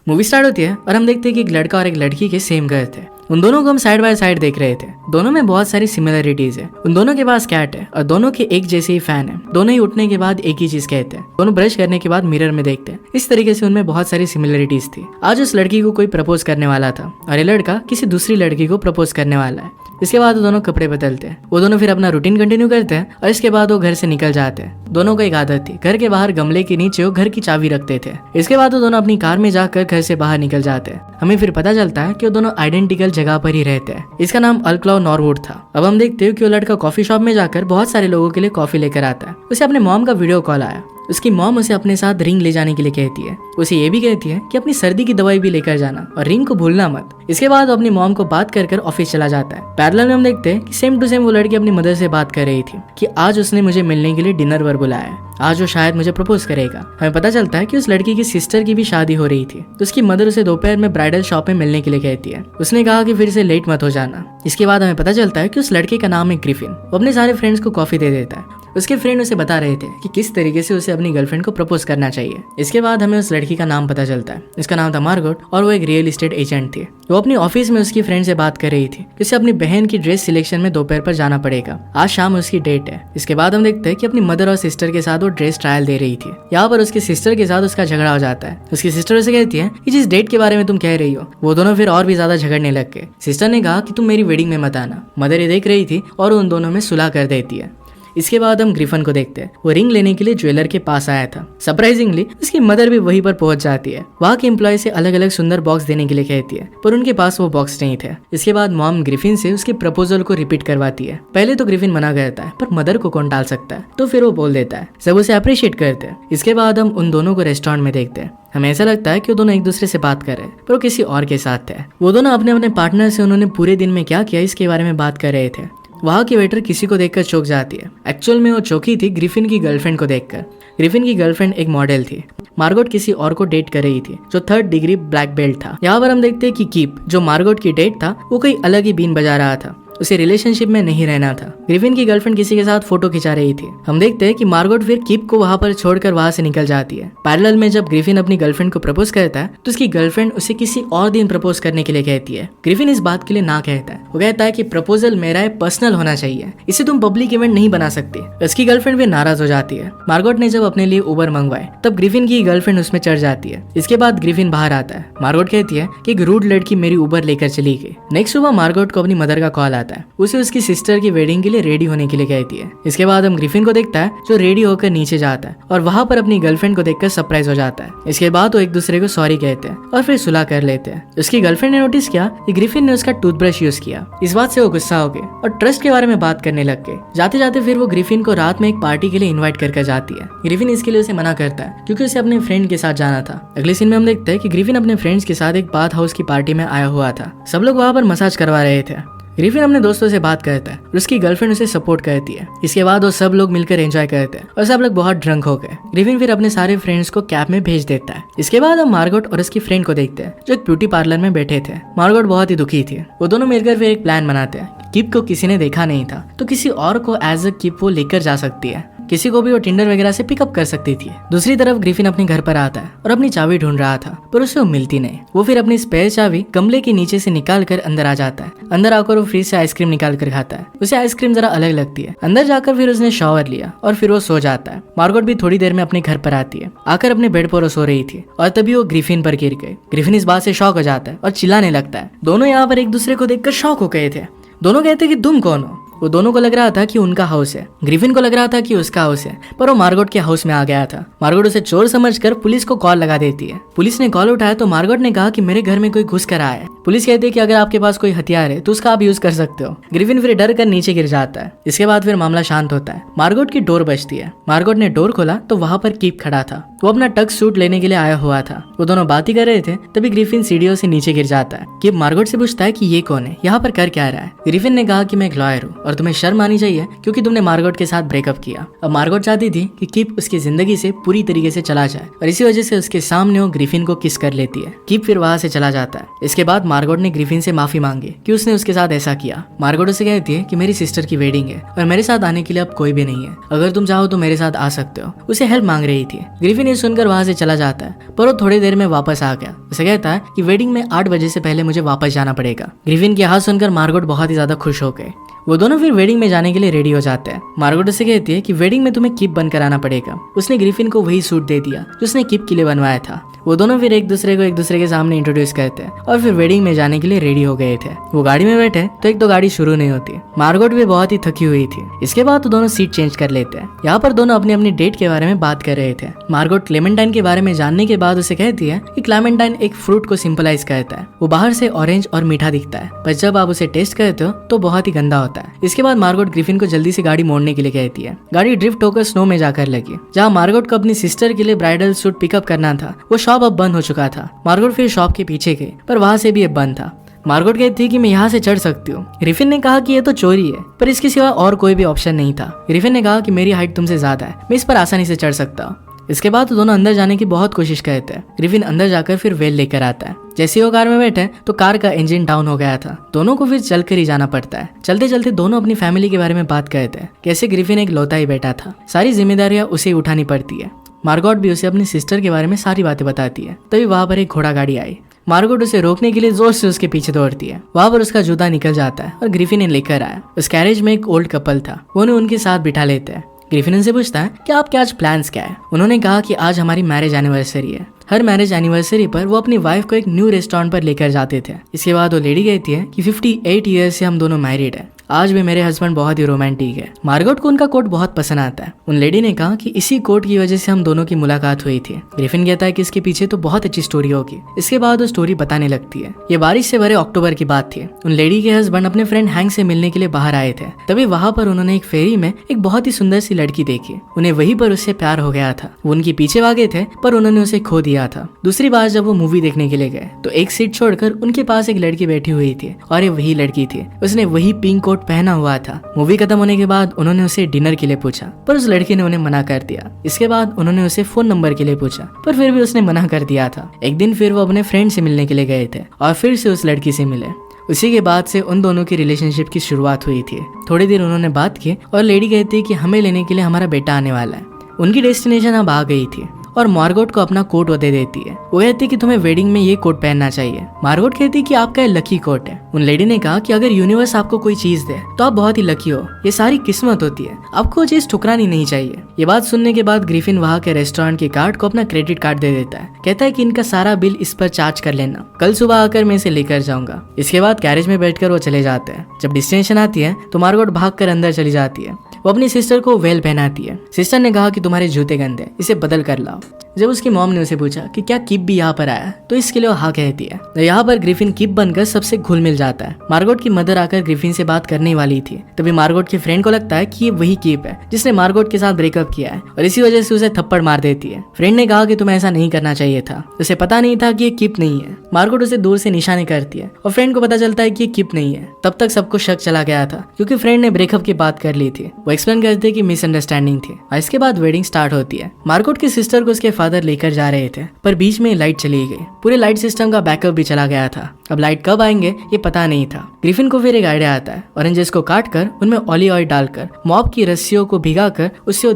Movie start होती है और हम देखते हैं कि एक लड़का और एक लड़की के सेम घर थे। उन दोनों को हम साइड बाय साइड देख रहे थे। दोनों में बहुत सारी सिमिलरिटीज है। उन दोनों के पास कैट है और दोनों के एक जैसे ही फैन है। दोनों ही उठने के बाद एक ही चीज कहते हैं। दोनों ब्रश करने के बाद मिरर में देखते हैं। इस तरीके से उनमें बहुत सारी सिमिलरिटीज थी। आज उस लड़की को कोई प्रपोज करने वाला था और ये लड़का किसी दूसरी लड़की को प्रपोज करने वाला है। इसके बाद वो दोनों कपड़े बदलते हैं। वो दोनों फिर अपना रूटीन कंटिन्यू करते हैं और इसके बाद वो घर से निकल जाते हैं। दोनों को एक आदत थी, घर के बाहर गमले के नीचे वो घर की चाबी रखते थे। इसके बाद वो दोनों अपनी कार में जाकर घर से बाहर निकल जाते हैं। हमें फिर पता चलता है कि वो दोनों आइडेंटिकल जगह पर ही रहते हैं। इसका नाम अल्क्लाउ नॉरवुड था। अब हम देखते हैं कि वो लड़का कॉफी शॉप में जाकर बहुत सारे लोगों के लिए कॉफी लेकर आता है। उसे अपने मॉम का वीडियो कॉल आया। उसकी मॉम उसे अपने साथ रिंग ले जाने के लिए कहती है। उसे ये भी कहती है कि अपनी सर्दी की दवाई भी लेकर जाना और रिंग को भूलना मत। इसके बाद वो अपनी मॉम को बात कर ऑफिस चला जाता है। पैरेलल में हम देखते हैं कि सेम टू सेम वो लड़की अपनी मदर से बात कर रही थी कि आज उसने मुझे मिलने के लिए डिनर पर बुलाया है। आज वो शायद मुझे प्रपोज करेगा। हमें पता चलता है कि उस लड़की की सिस्टर की भी शादी हो रही थी, तो उसकी मदर उसे दोपहर में ब्राइडल शॉप में मिलने के लिए कहती है। उसने कहा कि फिर से लेट मत हो जाना। इसके बाद हमें पता चलता है कि उस लड़के का नाम है ग्रिफिन। वो अपने सारे फ्रेंड्स को कॉफी दे देता है। उसके फ्रेंड उसे बता रहे थे कि किस तरीके से उसे अपनी गर्लफ्रेंड को प्रपोज करना चाहिए। इसके बाद हमें उस लड़की का नाम पता चलता है। इसका नाम था मार्गोट और वो एक रियल एस्टेट एजेंट थी। वो अपनी ऑफिस में उसकी फ्रेंड से बात कर रही थी कि उसे अपनी बहन की ड्रेस सिलेक्शन में दोपहर पर जाना पड़ेगा। आज शाम उसकी डेट है। इसके बाद हम देखते हैं कि अपनी मदर और सिस्टर के साथ वो ड्रेस ट्रायल दे रही थी। यहाँ पर उसकी सिस्टर के साथ उसका झगड़ा हो जाता है। उसकी सिस्टर उसे कहती है कि जिस डेट के बारे में तुम कह रही हो, वो दोनों फिर और भी ज्यादा झगड़ने लग गए। सिस्टर ने कहा कि तुम मेरी वेडिंग में मत आना। मदर ये देख रही थी और उन दोनों में सुलह कर देती है। इसके बाद हम ग्रिफिन को देखते हैं। वो रिंग लेने के लिए ज्वेलर के पास आया था। सरप्राइजिंगली उसकी मदर भी वहीं पर पहुंच जाती है। वहाँ के एम्प्लॉय से अलग अलग सुंदर बॉक्स देने के लिए कहती है, पर उनके पास वो बॉक्स नहीं थे। इसके बाद मॉम ग्रिफिन से उसके प्रपोजल को रिपीट करवाती है। पहले तो ग्रिफिन मना करता है, पर मदर को कौन टाल सकता है, तो फिर वो बोल देता है। सब उसे अप्रिशिएट करते हैं। इसके बाद हम उन दोनों को रेस्टोरेंट में देखते हैं। हमें ऐसा लगता है कि वो दोनों एक दूसरे से बात कर रहे हैं, पर वो किसी और के साथ थे। वो दोनों अपने अपने पार्टनर से उन्होंने पूरे दिन में क्या किया इसके बारे में बात कर रहे थे। वहाँ की वेटर किसी को देखकर चौंक जाती है। एक्चुअल में वो चौंकी थी ग्रिफिन की गर्लफ्रेंड को देखकर। ग्रिफिन की गर्लफ्रेंड एक मॉडल थी। मार्गोट किसी और को डेट कर रही थी जो 3rd डिग्री ब्लैक बेल्ट था। यहाँ पर हम देखते हैं कि कीप, जो मार्गोट की डेट था, वो कोई अलग ही बीन बजा रहा था। उसे रिलेशनशिप में नहीं रहना था। ग्रिफिन की गर्लफ्रेंड किसी के साथ फोटो खिंचा रही थी। हम देखते हैं कि मार्गोट फिर कीप को वहां पर छोड़कर वहां से निकल जाती है। पैरेलल में जब ग्रिफिन अपनी गर्लफ्रेंड को प्रपोज करता है तो उसकी गर्लफ्रेंड उसे किसी और दिन प्रपोज करने के लिए कहती है। ग्रिफिन इस बात के लिए ना कहता है। वो कहता है कि प्रपोजल मेरा है, पर्सनल होना चाहिए, इसे तुम पब्लिक इवेंट नहीं बना सकती। उसकी गर्लफ्रेंड भी नाराज हो जाती है। मार्गोट ने जब अपने लिए उबर मंगवाए तब ग्रिफिन की गर्लफ्रेंड उसमें चढ़ जाती है। इसके बाद ग्रिफिन बाहर आता है। मार्गोट कहती है कि एक रूड लड़की मेरी उबर लेकर चली गई। नेक्स्ट सुबह मार्गोट को अपनी मदर का कॉल आता है। उसे उसकी सिस्टर की वेडिंग के लिए रेडी होने के लिए कहती है। इसके बाद हम ग्रिफिन को देखता है जो रेडी होकर नीचे जाता है और वहां पर अपनी गर्लफ्रेंड को देखकर सरप्राइज हो जाता है। इसके बाद वो एक दूसरे को सॉरी कहते हैं और फिर सुलह कर लेते हैं। उसकी गर्लफ्रेंड ने नोटिस किया कि ग्रिफिन ने उसका टूथब्रश यूज किया। इस बात से वो गुस्सा हो गए और ट्रस्ट के बारे में बात करने लग गए। जाते जाते फिर वो ग्रिफिन को रात में एक पार्टी के लिए इन्वाइट कर जाती है। ग्रिफिन इसके लिए उसे मना करता है क्योंकि उसे अपने फ्रेंड के साथ जाना था। अगले सीन में हम देखते हैं कि ग्रिफिन अपने फ्रेंड्स के साथ एक बाथ हाउस की पार्टी में आया हुआ था। सब लोग वहां पर मसाज करवा रहे थे। ग्रिफिन अपने दोस्तों से बात करता है और उसकी गर्लफ्रेंड उसे सपोर्ट करती है। इसके बाद वो सब लोग मिलकर एंजॉय करते हैं और सब लोग बहुत ड्रंक हो गए। ग्रिफिन फिर अपने सारे फ्रेंड्स को कैब में भेज देता है। इसके बाद हम मार्गोट और उसकी फ्रेंड को देखते हैं जो एक ब्यूटी पार्लर में बैठे थे। मार्गोट बहुत ही दुखी थी। वो दोनों मिलकर फिर एक प्लान बनाते हैं। कीप को किसी ने देखा नहीं था तो किसी और को एज अ कीप वो लेकर जा सकती है। किसी को भी वो टिंडर वगैरह से पिकअप कर सकती थी। दूसरी तरफ ग्रिफिन अपने घर पर आता है और अपनी चाबी ढूंढ रहा था, पर उसे वो मिलती नहीं। वो फिर अपनी स्पेयर चाबी गमले के नीचे से निकाल कर अंदर आ जाता है। अंदर आकर वो फ्रिज से आइसक्रीम निकाल कर खाता है। उसे आइसक्रीम जरा अलग लगती है। अंदर जाकर फिर उसने शॉवर लिया और फिर वो सो जाता है। मार्गोट भी थोड़ी देर में अपने घर पर आती है। आकर अपने बेड पर वो सो रही थी और तभी वो ग्रिफिन पर गिर गई। ग्रिफिन इस बात से शॉक हो जाता है और चिल्लाने लगता है। दोनों यहाँ पर एक दूसरे को देखकर शॉक हो गए थे। दोनों कहते कि तुम कौन हो। वो दोनों को लग रहा था कि उनका हाउस है। ग्रिफिन को लग रहा था कि उसका हाउस है, पर वो मार्गोट के हाउस में आ गया था। मार्गोट उसे चोर समझकर पुलिस को कॉल लगा देती है। पुलिस ने कॉल उठाया तो मार्गोट ने कहा कि मेरे घर में कोई घुस कर आया है। पुलिस कहती है कि अगर आपके पास कोई हथियार है तो उसका आप यूज कर सकते हो। ग्रिफिन फिर डर कर नीचे गिर जाता है। इसके बाद फिर मामला शांत होता है। मार्गोट की डोर बजती है। मार्गोट ने डोर खोला तो वहां पर कीप खड़ा था। वो अपना टक सूट लेने के लिए आया हुआ था। वो दोनों बात ही कर रहे थे तभी ग्रिफिन सीढ़ियों से नीचे गिर जाता है। कीप मार्गोट से पूछता है कि ये कौन है, यहाँ पर कर क्या रहा है। ग्रिफिन ने कहा कि मैं एक लॉयर हूँ और तुम्हें शर्म आनी चाहिए क्योंकि तुमने मार्गोट के साथ ब्रेकअप किया। अब मार्गोट चाहती थी कि कीप उसकी जिंदगी से पूरी तरीके से चला जाए और इसी वजह से उसके सामने वो ग्रिफिन को किस कर लेती है। कीप फिर वहां से चला जाता है। इसके बाद मार्गोट ने ग्रिफिन से माफी मांगी कि उसने उसके साथ ऐसा किया। मार्गोट उसे कहती है कि मेरी सिस्टर की वेडिंग है और मेरे साथ आने के लिए अब कोई भी नहीं है, अगर तुम चाहो तो मेरे साथ आ सकते हो। उसे हेल्प मांग रही थी। ग्रिफिन ये सुनकर वहां से चला जाता है, पर वो थोड़ी देर में वापस आ गया। उसे कहता है कि वेडिंग में 8 बजे से पहले मुझे वापस जाना पड़ेगा। ग्रिफिन की हाथ सुनकर मार्गोट बहुत ही ज्यादा खुश हो गए। वो दोनों फिर वेडिंग में जाने के लिए रेडी हो जाते हैं। मार्गोट उसे कहती है कि वेडिंग में तुम्हें किप बनकर आना पड़ेगा। उसने ग्रिफिन को वही सूट दे दिया जो उसने किप के लिए बनवाया था। वो दोनों फिर एक दूसरे के सामने इंट्रोड्यूस करते हैं और फिर वेडिंग में जाने के लिए रेडी हो गए थे। वो गाड़ी में बैठे तो एक तो गाड़ी शुरू नहीं होती। मार्गोट भी बहुत ही थकी हुई थी। इसके बाद तो दोनों सीट चेंज कर लेते हैं। यहाँ पर दोनों अपनी अपनी डेट के बारे में बात कर रहे थे। मार्गोट क्लेमेंटाइन के बारे में जानने के बाद उसे कहती है कि क्लेमेंटाइन एक फ्रूट को सिंपलाइज करता है। वो बाहर से ऑरेंज और मीठा दिखता है, पर जब आप उसे टेस्ट करते हो तो बहुत ही गंदा होता है। इसके बाद मार्गोट ग्रिफिन को जल्दी से गाड़ी मोड़ने के लिए कहती है। गाड़ी ड्रिफ्ट होकर स्नो में जाकर लगी। जहाँ मार्गोट को अपनी सिस्टर के लिए ब्राइडल सूट पिकअप करना था, वो शॉप अब बंद हो चुका था। मार्गोट फिर शॉप के पीछे गई, पर वहां से भी अब बंद था। मार्गोट कहती है कि मैं यहाँ से चढ़ सकती हूँ। ग्रिफिन ने कहा कि यह तो चोरी है, पर इसके सिवा और कोई भी ऑप्शन नहीं था। ग्रिफिन ने कहा कि मेरी हाइट तुमसे ज्यादा है, मैं इस पर आसानी से चढ़ सकता हूँ। इसके बाद तो दोनों अंदर जाने की बहुत कोशिश करते हैं। ग्रिफिन अंदर जाकर फिर वेल लेकर आता है। जैसे ही वो कार में बैठे तो कार का इंजन डाउन हो गया था। दोनों को फिर चलकर ही जाना पड़ता है। चलते चलते दोनों अपनी फैमिली के बारे में बात करते हैं, कैसे ग्रिफिन एक लौता ही बेटा था, सारी जिम्मेदारियां उसे उठानी पड़ती है। मार्गोट भी उसे अपनी सिस्टर के बारे में सारी बातें बताती है। तभी वहां पर एक घोड़ा गाड़ी आई। मार्गोट उसे रोकने के लिए जोर से उसके पीछे दौड़ती है। वहां पर उसका जूता निकल जाता है और ग्रिफिन ने लेकर आया। उस कैरेज में एक ओल्ड कपल था, वो उन्हें उनके साथ बिठा लेते हैं। ग्रिफिन उनसे पूछता है कि आपके आज प्लान्स क्या है। उन्होंने कहा कि आज हमारी मैरिज एनिवर्सरी है। हर मैरिज एनिवर्सरी पर वो अपनी वाइफ को एक न्यू रेस्टोरेंट पर लेकर जाते थे। इसके बाद वो लेडी कहती है कि 58 ईयर्स से हम दोनों मैरिड है, आज भी मेरे हस्बैंड बहुत ही रोमांटिक है। मार्गोट को उनका कोट बहुत पसंद आता है। उन लेडी ने कहा कि इसी कोट की वजह से हम दोनों की मुलाकात हुई थी। ग्रिफिन कहता है कि इसके पीछे तो बहुत अच्छी स्टोरी होगी। इसके बाद वो स्टोरी बताने लगती है। ये बारिश से भरे अक्टूबर की बात थी। उन लेडी के हस्बैंड अपने फ्रेंड हैंक से मिलने के लिए बाहर आए थे। तभी वहां पर उन्होंने एक फेरी में एक बहुत ही सुंदर सी लड़की देखी। उन्हें वहीं पर उससे प्यार हो गया था। वो उनके पीछे भागे थे, पर उन्होंने उसे खो दिया था। दूसरी बार जब वो मूवी देखने के लिए गए तो एक सीट छोड़कर उनके पास एक लड़की बैठी हुई थी और ये वही लड़की थी। उसने वही पिंक कोट पहना हुआ था। मूवी खत्म होने के बाद उन्होंने उसे डिनर के लिए पूछा, पर उस लड़की ने उन्हें मना कर दिया। इसके बाद उन्होंने उसे फोन नंबर के लिए पूछा, पर फिर भी उसने मना कर दिया था। एक दिन फिर वो अपने फ्रेंड से मिलने के लिए गए थे और फिर से उस लड़की से मिले। उसी के बाद से उन दोनों की रिलेशनशिप की शुरुआत हुई थी। थोड़ी देर उन्होंने बात की और लेडी कहती है कि हमें लेने के लिए हमारा बेटा आने वाला है। उनकी डेस्टिनेशन अब आ गई थी और मार्गोट को अपना कोट वो दे देती है। वो कहती है कि तुम्हें वेडिंग में ये कोट पहनना चाहिए। मार्गोट कहती है कि आपका लकी कोट है। उन लेडी ने कहा कि अगर यूनिवर्स आपको कोई चीज दे तो आप बहुत ही लकी हो, ये सारी किस्मत होती है, आपको वो चीज ठुकरानी नहीं चाहिए। ये बात सुनने के बाद ग्रिफिन वहाँ के रेस्टोरेंट के कार्ड को अपना क्रेडिट कार्ड दे देता है। कहता है कि इनका सारा बिल इस पर चार्ज कर लेना, कल सुबह आकर मैं इसे लेकर जाऊंगा। इसके बाद कैरेज में बैठकर वो चले जाते हैं। जब डेस्टिनेशन आती है तो मार्गोट भागकर अंदर चली जाती है। वो अपनी सिस्टर को वेल पहनाती है। सिस्टर ने कहा कि तुम्हारे जूते गंदे, इसे बदल कर लाओ। जब उसकी मॉम ने उसे पूछा कि क्या किप भी यहाँ पर आया, तो इसके लिए वो हाँ कहती है। यहाँ पर ग्रिफिन किप बनकर सबसे घुल मिल जाता है। मार्गोट की मदर आकर ग्रिफिन से बात करने वाली थी। तभी मार्गोट के फ्रेंड को लगता है कि ये वही किप है जिसने मार्गोट के साथ ब्रेकअप किया है और इसी वजह से उसे थप्पड़ मार देती है। फ्रेंड ने कहा कि तुम्हें ऐसा नहीं करना चाहिए था, उसे पता नहीं था कि ये किप नहीं है। मार्गोट उसे दूर से निशाने करती है और फ्रेंड को पता चलता है कि ये किप नहीं है। तब तक सबको शक चला गया था क्योंकि फ्रेंड ने ब्रेकअप की बात कर ली थी। वो एक्सप्लेन करते हैं कि मिसअंडरस्टैंडिंग थी और इसके बाद वेडिंग स्टार्ट होती है। मार्गोट की सिस्टर को उसके फादर लेकर जा रहे थे, पर बीच में लाइट चली गई। पूरे लाइट सिस्टम का बैकअप भी चला गया था। अब लाइट कब आएंगे ये पता नहीं था। ग्रिफिन को फिर एक आइडिया आता है। ऑरेंजेस को काटकर उनमें ऑलिव ऑयल डालकर मॉप की रस्सियों को भिगाकर उनसे वो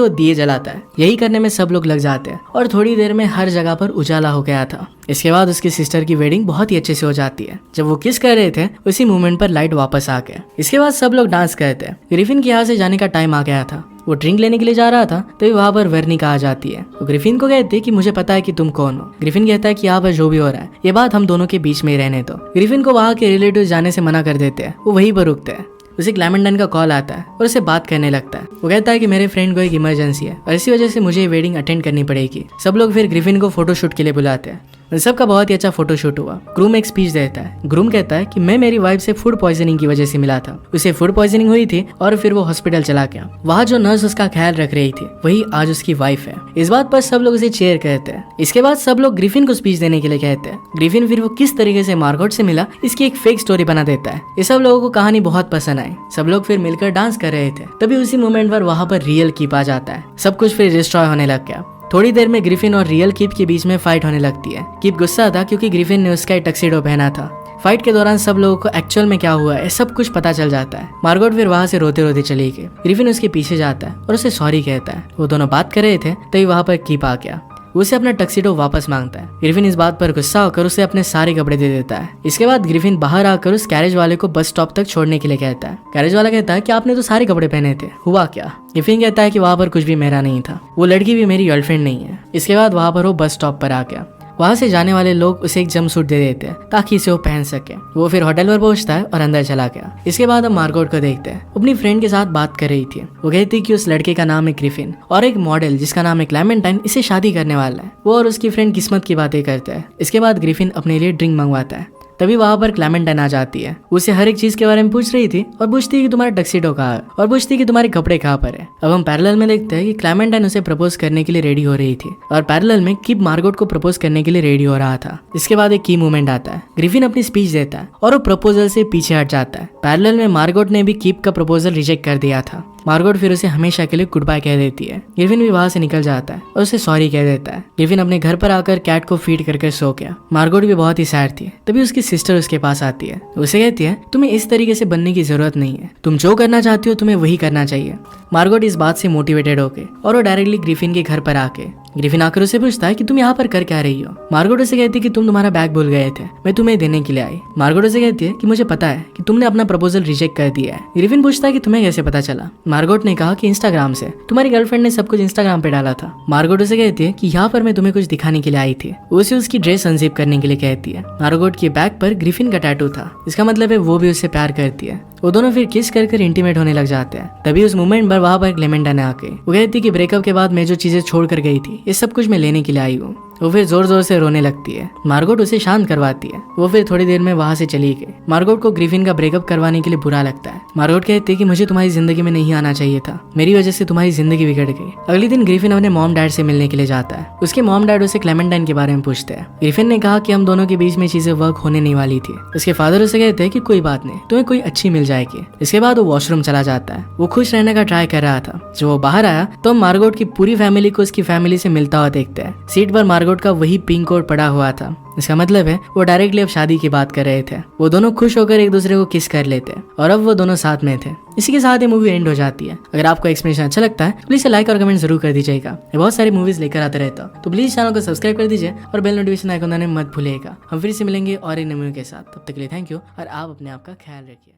दिए जलाता है। यही करने में सब लोग लग जाते हैं और थोड़ी देर में हर जगह पर उजाला हो गया था। इसके बाद उसकी सिस्टर की वेडिंग बहुत ही अच्छे से हो जाती है। जब वो किस कर रहे थे उसी मोमेंट पर लाइट वापस आ गया। इसके बाद सब लोग डांस करते हैं। ग्रिफिन के यहाँ से जाने का टाइम आ गया था। वो ड्रिंक लेने के लिए जा रहा था तभी वहां पर वर्निका आ जाती है। वो ग्रिफिन को कहती है कि मुझे पता है कि तुम कौन हो। ग्रिफिन कहता है कि यहाँ पर जो भी हो रहा है ये बात हम दोनों के बीच में ही रहने दो। ग्रिफिन को वहाँ के रिलेटिव जाने से मना कर देते हैं। वो वहीं पर रुकते हैं। उसे क्लेमेंटाइन का कॉल आता है और उसे बात करने लगता है। वो कहता है कि मेरे फ्रेंड को एक इमरजेंसी है और इसी वजह से मुझे वेडिंग अटेंड करनी पड़ेगी। सब लोग फिर ग्रिफिन को फोटोशूट के लिए बुलाते हैं। सबका बहुत ही अच्छा फोटोशूट हुआ। ग्रूम एक स्पीच देता है। ग्रूम कहता है कि मैं मेरी वाइफ से फूड पॉइजनिंग की वजह से मिला था। उसे फूड पॉइजनिंग हुई थी और फिर वो हॉस्पिटल चला गया। वहाँ जो नर्स उसका ख्याल रख रही थी वही आज उसकी वाइफ है। इस बात पर सब लोग उसे चेयर कहते हैं। इसके बाद सब लोग ग्रिफिन को स्पीच देने के लिए कहते हैं। ग्रिफिन फिर वो किस तरीके से मार्गोट से मिला इसकी एक फेक स्टोरी बना देता है। ये सब लोगों को कहानी बहुत पसंद आई। सब लोग फिर मिलकर डांस कर रहे थे। तभी उसी मोमेंट पर वहाँ पर रियल कीप आ जाता है। सब कुछ फिर डिस्ट्रॉय होने लग गया। थोड़ी देर में ग्रिफिन और रियल कीप के बीच में फाइट होने लगती है। कीप गुस्सा था क्योंकि ग्रिफिन ने उसका टक्सीडो पहना था। फाइट के दौरान सब लोगों को एक्चुअल में क्या हुआ है सब कुछ पता चल जाता है। मार्गोट फिर वहां से रोते रोते चली गई। ग्रिफिन उसके पीछे जाता है और उसे सॉरी कहता है। वो दोनों बात कर रहे थे तभी वहां पर कीप आ गया। उसे अपना टक्सीडो वापस मांगता है। ग्रिफिन इस बात पर गुस्सा होकर उसे अपने सारे कपड़े दे देता है। इसके बाद ग्रिफिन बाहर आकर उस कैरेज वाले को बस स्टॉप तक छोड़ने के लिए कहता है। कैरेज वाला कहता है कि आपने तो सारे कपड़े पहने थे, हुआ क्या? ग्रिफिन कहता है कि वहां पर कुछ भी मेरा नहीं था, वो लड़की भी मेरी गर्लफ्रेंड नहीं है। इसके बाद वहां पर वो बस स्टॉप पर आ गया। वहां से जाने वाले लोग उसे एक जंप सूट दे देते हैं ताकि इसे वो पहन सके। वो फिर होटल पर पहुंचता है और अंदर चला गया। इसके बाद हम मार्गोट को देखते हैं। अपनी फ्रेंड के साथ बात कर रही थी। वो कहती कि उस लड़के का नाम है ग्रिफिन और एक मॉडल जिसका नाम है क्लेमेंटाइन इसे शादी करने वाला है। वो और उसकी फ्रेंड किस्मत की बातें करते हैं। इसके बाद ग्रिफिन अपने लिए ड्रिंक मंगवाता है। तभी वहां पर क्लेमेंटाइन आ जाती है। उसे हर एक चीज के बारे में पूछ रही थी और पूछती कि तुम्हारा टक्सीडो कहाँ है और पूछती कि तुम्हारे कपड़े कहाँ पर है। अब हम पैरेलल में देखते हैं कि क्लेमेंटाइन उसे प्रपोज करने के लिए रेडी हो रही थी और पैरेलल में कीप मार्गोट को प्रपोज करने के लिए रेडी हो रहा था। इसके बाद एक की मूवमेंट आता है। ग्रिफिन अपनी स्पीच देता है और वो प्रपोजल से पीछे हट जाता है। पैरेलल में मार्गोट ने भी कीप का प्रपोजल रिजेक्ट कर दिया था। मार्गोट फिर उसे हमेशा के लिए गुड बाय कह देती है। ग्रिफिन भी वहां से निकल जाता है और उसे सॉरी कह देता है। ग्रिफिन अपने घर पर आकर कैट को फीड करके सो गया। मार्गोट भी बहुत ही सैड थी। तभी उसकी सिस्टर उसके पास आती है। उसे कहती है तुम्हें इस तरीके से बनने की जरूरत नहीं है, तुम जो करना चाहती हो तुम्हें वही करना चाहिए। मार्गोट इस बात से मोटिवेटेड होके और वो डायरेक्टली ग्रिफिन के घर पर आके ग्रिफिन आकर उसे पूछता है कि तुम यहाँ पर कर क्या रही हो। मार्गोट उसे कहती है कि तुम तुम्हारा बैग भूल गए थे, मैं तुम्हें देने के लिए आई। मार्गोट उसे कहती है कि मुझे पता है कि तुमने अपना प्रपोजल रिजेक्ट कर दिया है। ग्रिफिन पूछता है कि तुम्हें कैसे पता चला। मार्गोट ने कहा कि इंस्टाग्राम से, तुम्हारी गर्लफ्रेंड ने सब कुछ इंस्टाग्राम पे डाला था। मार्गोट उसे कहती है कि यहाँ पर मैं तुम्हें कुछ दिखाने के लिए आई थी। उसे उसकी ड्रेस अनजिप करने के लिए कहती है। मार्गोट के बैग पर ग्रिफिन का टैटू था। इसका मतलब है वो भी उससे प्यार करती है। वो दोनों फिर किस कर इंटीमेट होने लग जाते हैं। तभी उस मोमेंट पर वहां पर क्लेमेंटाइन आके वो कहती कि ब्रेकअप के बाद मैं जो चीजें छोड़ कर गई थी ये सब कुछ मैं लेने के लिए आई हूँ। वो फिर जोर जोर से रोने लगती है। मार्गोट उसे शांत करवाती है। वो फिर थोड़ी देर में वहां से चली गई। मार्गोट को ग्रिफिन का ब्रेकअप करवाने के लिए बुरा लगता है। मार्गोट कहती है कि मुझे तुम्हारी जिंदगी में नहीं आना चाहिए था, मेरी वजह से तुम्हारी जिंदगी बिगड़ गई। अगले दिन ग्रिफिन अपने मॉम डैड से मिलने के लिए जाता है। उसके मॉम डैड उसे क्लेमेंटाइन के बारे में पूछते हैं। ग्रिफिन ने कहा कि हम दोनों के बीच में चीजें वर्क होने नहीं वाली थी। उसके फादर उसे कहते हैं कि कोई बात नहीं, तुम्हें कोई अच्छी मिल जाएगी। इसके बाद वो वॉशरूम चला जाता है। वो खुश रहने का ट्राई कर रहा था। जब वो बाहर आया तो हम मार्गोट की पूरी फैमिली को उसकी फैमिली से मिलता हुआ देखते हैं। सीट पर मार्गोट का वही पिंक कोट पड़ा हुआ था। इसका मतलब है वो डायरेक्टली अब शादी की बात कर रहे थे। वो दोनों खुश होकर एक दूसरे को किस कर लेते और अब वो दोनों साथ में थे। इसी के साथ ये मूवी एंड हो जाती है। अगर आपको एक्सप्लेनेशन अच्छा लगता है प्लीज लाइक और कमेंट जरूर कर दीजिएगा। मैं बहुत सारी मूवीज लेकर आते रहता हूँ, तो प्लीज चैनल को सब्सक्राइब कर दीजिए और बेल नोटिफिकेशन आइकन दबाना मत भूलिएगा। हम फिर से मिलेंगे और एक नई मूवी के साथ। तब तक के लिए थैंक यू और आप अपने आप का ख्याल रखिए।